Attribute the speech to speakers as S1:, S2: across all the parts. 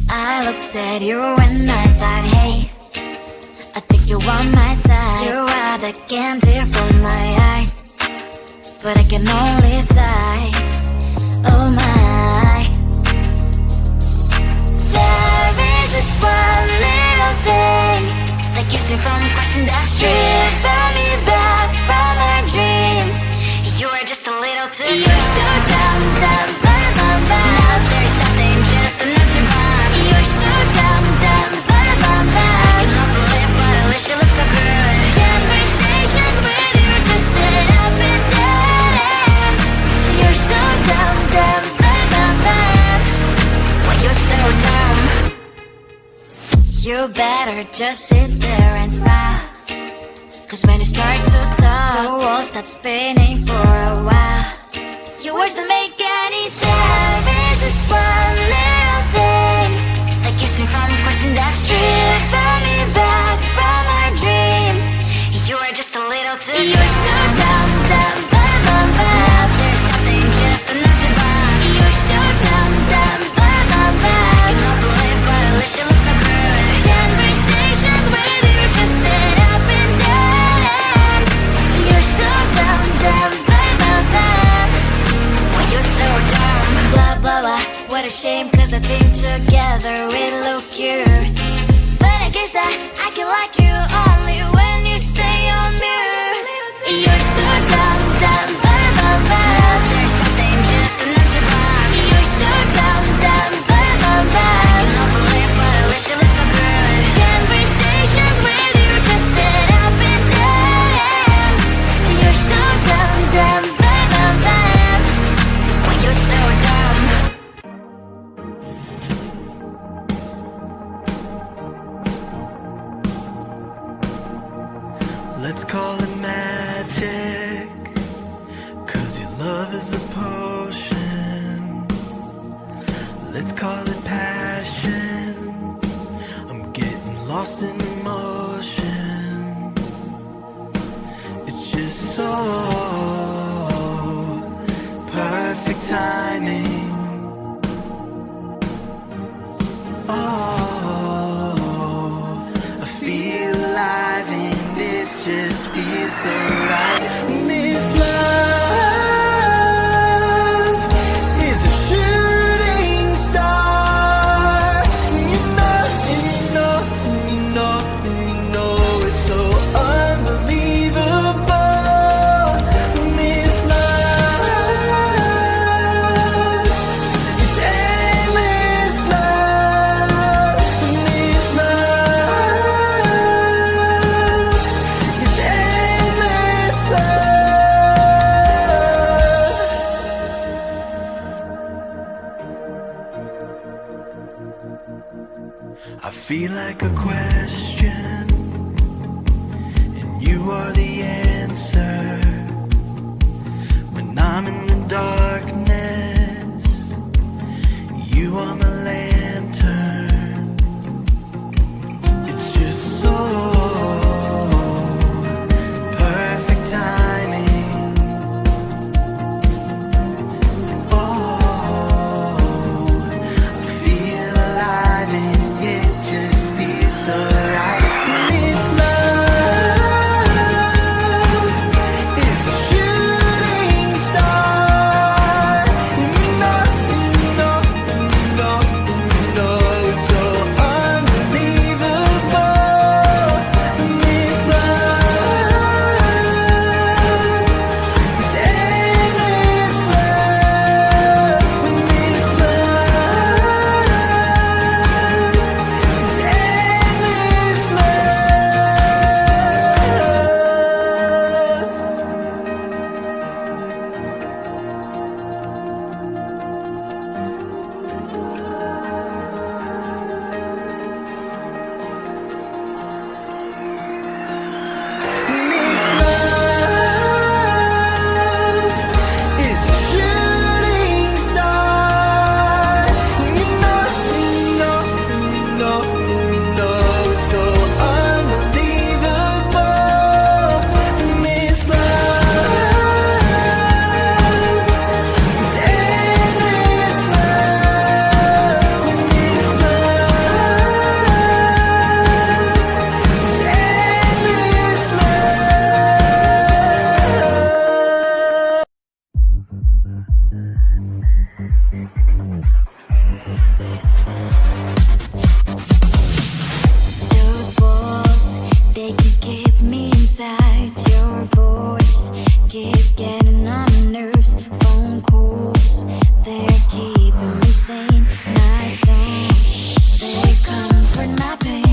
S1: I looked at you and I thought, hey, I think you are my type. You are the candy from my eyes, but I can only sigh, oh my. There is just one little thing that keeps me from crossing that street, drive me back from my dreams. You are just a little too good. You're so dumb, dumb, bum, bum, bum. Now there's nothing, just an empty bomb. You're so dumb, dumb, bum, bum, bum. I can not believe, but at least you look so good. Conversations with you just end up in dead end. You're so dumb, dumb, bum, bum, bum. When you're so dumb, you better just sit there and smile, 'cause when you start to talk, the world stops spinning for a while. Your words don't make any sense. There's just one little thing that keeps me from crossing that street, drive me back from my dreams. You are just a little too good. You're so dumb, dumb, bum, bum, bum. There's nothing, just an empty bomb. You're so dumb, dumb, bum, bum, bum. I cannot believe, but at least you look so good. Conversations with you just end up in dead end. You're so dumb, dumb, bum, bum, bum. When you're so dumb, blah, blah, blah. What a shame, 'cause I think together we look cute. But I guess that I can like you only when you stay on mute. You're so dumb, dumb, bum, bum, bum. There's nothing, just an empty bomb. You're so dumb, dumb, bum, bum, bum. I cannot believe, but at least you look so good. Conversations with you just end up in dead end. You're so dumb, dumb, bum, bum, bum. When you're so dumb.
S2: Let's call it magic, 'cause your love is a potion. Let's call it passion, I'm getting lost in emotion. It's just so perfect timing. Oh, I feel alive and this just feels so right. This love is a shooting star. You know, and you know, and you know, and you know it's so unbelievable. This love is endless love. This love is endless love. I feel like a question, and you are the answer. When I'm in the darkness, you are my lantern. It's just so perfect timing. Oh, I feel alive and it just feels so right. This love
S1: Those walls, they can keep me inside. Your voice keep getting on my nerves. Phone calls, they're keeping me sane. My songs, they comfort my pain.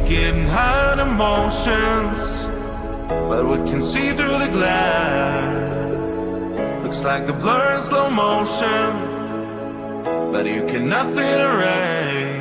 S3: Getting high on emotions, but we can see through the glass. Looks like a blur in slow motion, but you cannot fit erase.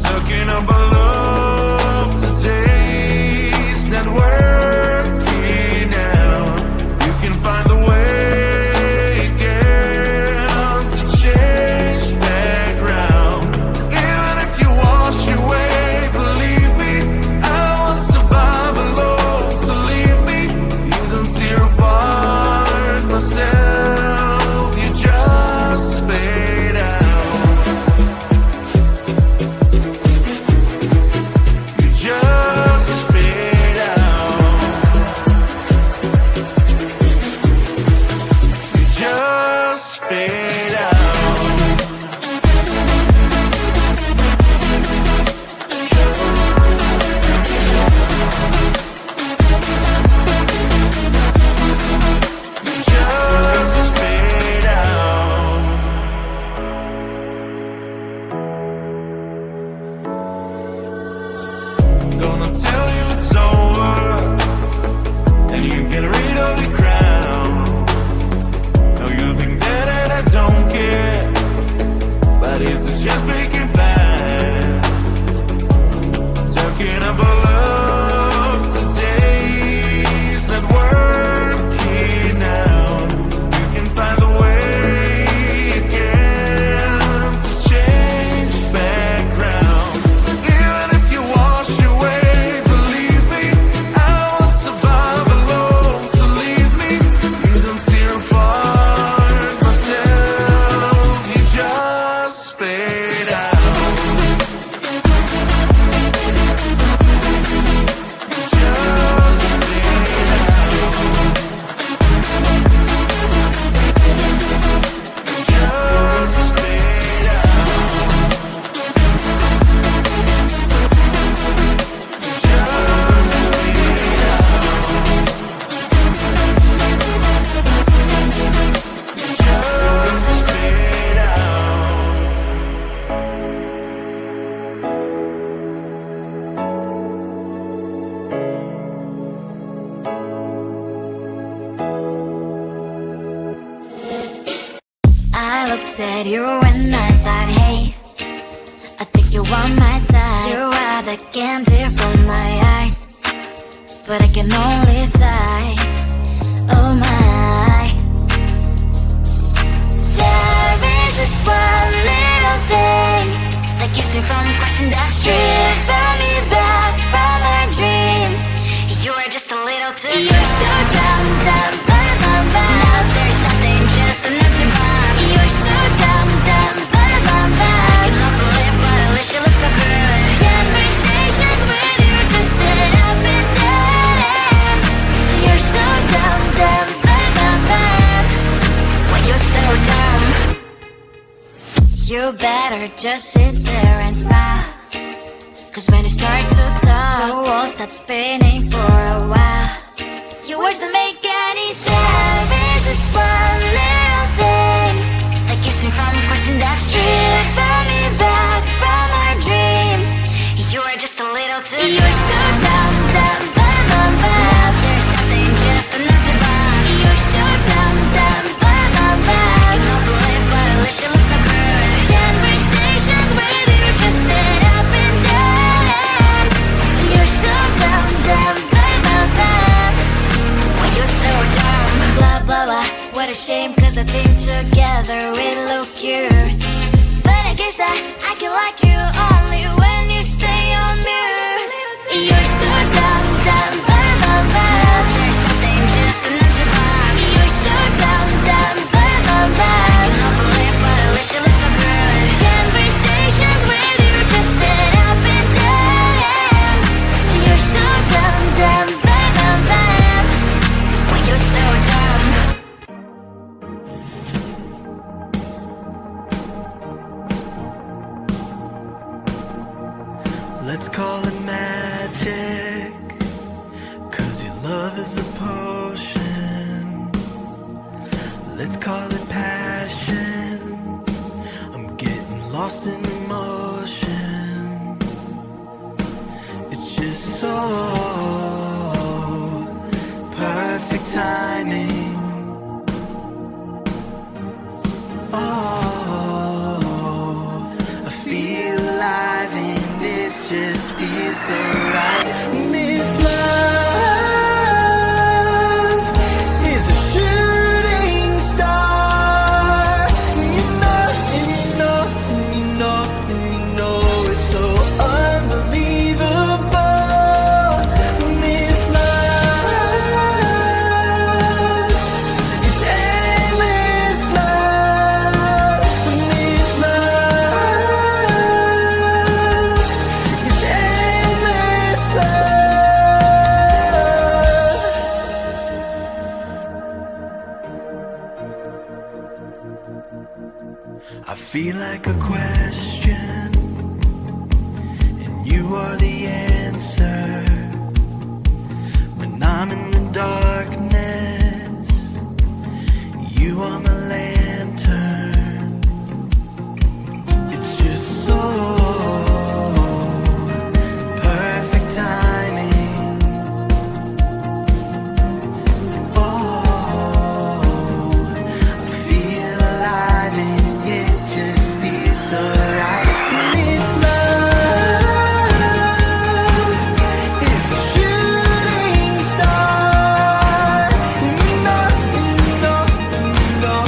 S3: Talking about love today's not working out. You can find the way again to change background. Even if you wash away, believe me, I won't survive alone. So leave me, you don't tear apart myself, you just fade out.
S1: at you and I thought, hey, I think you are my type. You are the candy from my eyes, but I can only sigh, oh my. There is just one little thing that keeps me from crossing that street, driven me back from my dreams. You are just a little too good. You're so dumb, dumb, bum, bum, bum. Now there's nothing, just an empty bomb. You're so dumb, dumb, bum, bum, bum. You love to live, but at least you look so good. Conversations with you just end up in dead end. You're so dumb, dumb, bum, bum, bum. Why you're so dumb? You better just sit there and smile, 'cause when you start to talk, the world stops spinning for a while. Your words don't make any sense. There's just one little thing that keeps me from crossing that street, turn me back from my dreams. You are just a little too good. You're so dumb, dumb, bum, bum, bum. There's nothing, just an empty bomb. You're so dumb, dumb, bum, bum, bum. You love to live, but at least you look so good. Conversations with you just end up in dead end. You're so dumb, dumb, bum, bum, bum. Why you're so dumb? Blah, blah, blah. What a shame, 'cause I think together we look cute. But I guess that I can like you only when you stay on mute. You're so dumb, dumb, bum, bum, bum. There's nothing, just an empty bomb. You're so dumb, dumb, bum, bum, bum. You love to live, but at least you look so good. Conversations with you just end up in dead end. You're so dumb, dumb, bum, bum, bum. Why you're so dumb?
S2: Let's call it magic, 'cause your love is a potion. Let's call it passion, I'm getting lost in emotion. It's just so perfect timing. Oh, I feel alive and this just feels so right. This love is a shooting star. You know, and you know, and you know, and you know it's so unbelievable. This love is endless love. This love is endless love. I feel like a question, and you are the answer. When I'm in the darkness, you are my lantern. It's just so perfect timing. Oh, I feel alive and it just feels so right. This love is a shooting star. You know, you know, you know.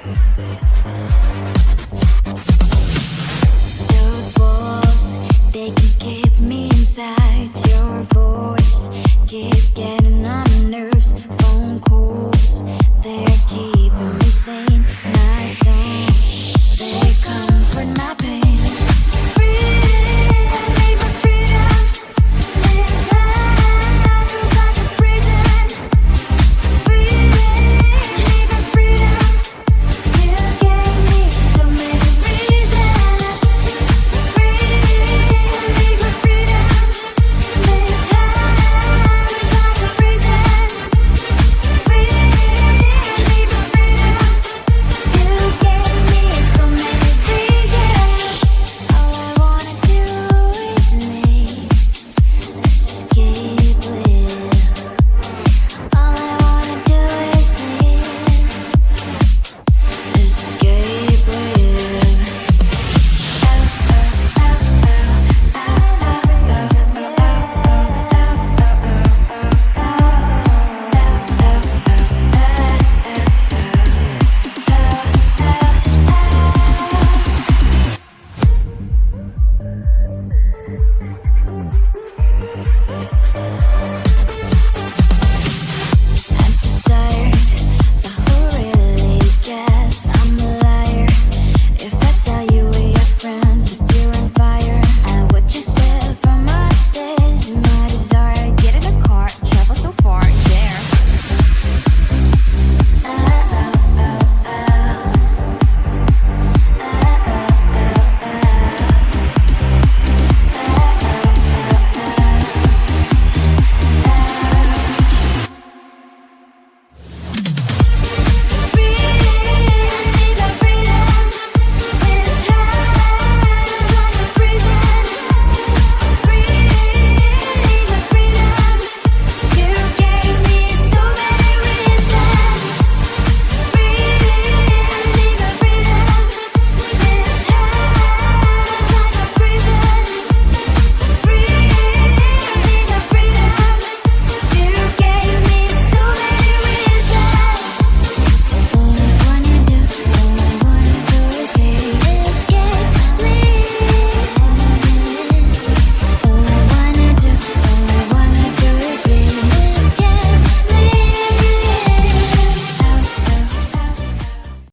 S1: Bye.